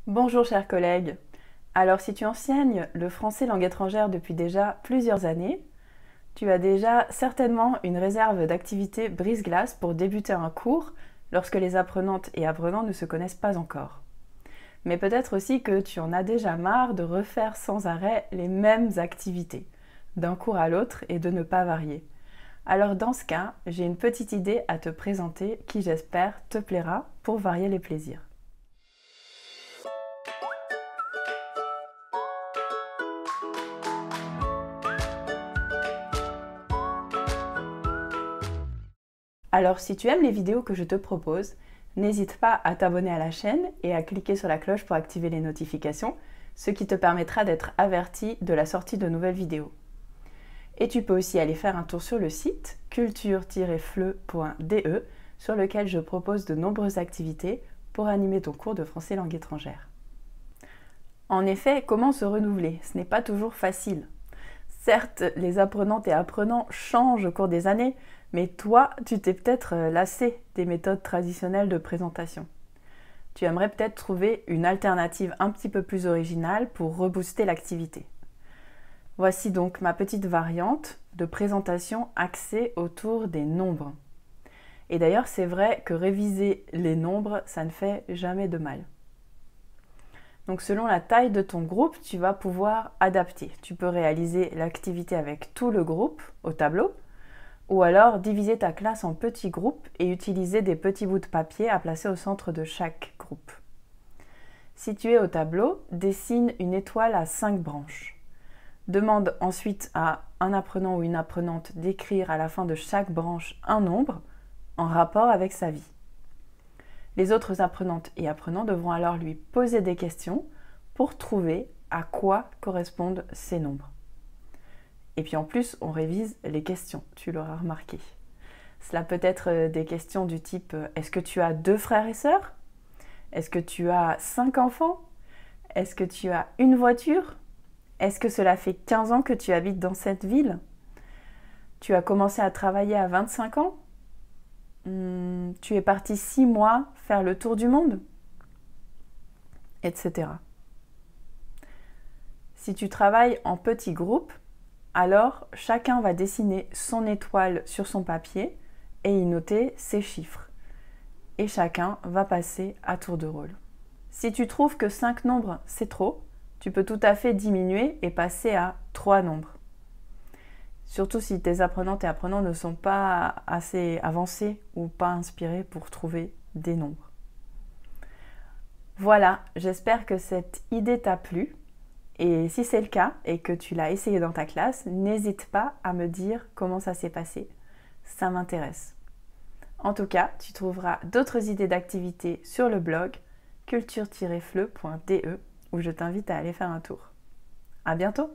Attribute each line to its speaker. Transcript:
Speaker 1: Bonjour chers collègues. Alors si tu enseignes le français langue étrangère depuis déjà plusieurs années, tu as déjà certainement une réserve d'activités brise-glace pour débuter un cours lorsque les apprenantes et apprenants ne se connaissent pas encore. Mais peut-être aussi que tu en as déjà marre de refaire sans arrêt les mêmes activités, d'un cours à l'autre et de ne pas varier. Alors dans ce cas, j'ai une petite idée à te présenter qui j'espère te plaira pour varier les plaisirs. Alors si tu aimes les vidéos que je te propose, n'hésite pas à t'abonner à la chaîne et à cliquer sur la cloche pour activer les notifications, ce qui te permettra d'être averti de la sortie de nouvelles vidéos. Et tu peux aussi aller faire un tour sur le site culture-fleu.de sur lequel je propose de nombreuses activités pour animer ton cours de français langue étrangère. En effet, comment se renouveler? Ce n'est pas toujours facile. Certes, les apprenantes et apprenants changent au cours des années, mais toi, tu t'es peut-être lassé des méthodes traditionnelles de présentation. Tu aimerais peut-être trouver une alternative un petit peu plus originale pour rebooster l'activité. Voici donc ma petite variante de présentation axée autour des nombres. Et d'ailleurs, c'est vrai que réviser les nombres, ça ne fait jamais de mal. Donc selon la taille de ton groupe, tu vas pouvoir adapter. Tu peux réaliser l'activité avec tout le groupe au tableau, ou alors diviser ta classe en petits groupes et utiliser des petits bouts de papier à placer au centre de chaque groupe. Situé au tableau, dessine une étoile à 5 branches. Demande ensuite à un apprenant ou une apprenante d'écrire à la fin de chaque branche un nombre en rapport avec sa vie. Les autres apprenantes et apprenants devront alors lui poser des questions pour trouver à quoi correspondent ces nombres. Et puis en plus, on révise les questions, tu l'auras remarqué. Cela peut être des questions du type « Est-ce que tu as 2 frères et sœurs? Est-ce que tu as 5 enfants? Est-ce que tu as une voiture? Est-ce que cela fait 15 ans que tu habites dans cette ville? Tu as commencé à travailler à 25 ans? Tu es parti 6 mois faire le tour du monde? Etc. Si tu travailles en petits groupes, alors chacun va dessiner son étoile sur son papier et y noter ses chiffres. Et chacun va passer à tour de rôle. Si tu trouves que 5 nombres c'est trop, tu peux tout à fait diminuer et passer à 3 nombres. Surtout si tes apprenantes et apprenants ne sont pas assez avancés ou pas inspirés pour trouver des nombres. Voilà, j'espère que cette idée t'a plu. Et si c'est le cas et que tu l'as essayé dans ta classe, n'hésite pas à me dire comment ça s'est passé. Ça m'intéresse. En tout cas, tu trouveras d'autres idées d'activités sur le blog culture-fleu.de où je t'invite à aller faire un tour. À bientôt!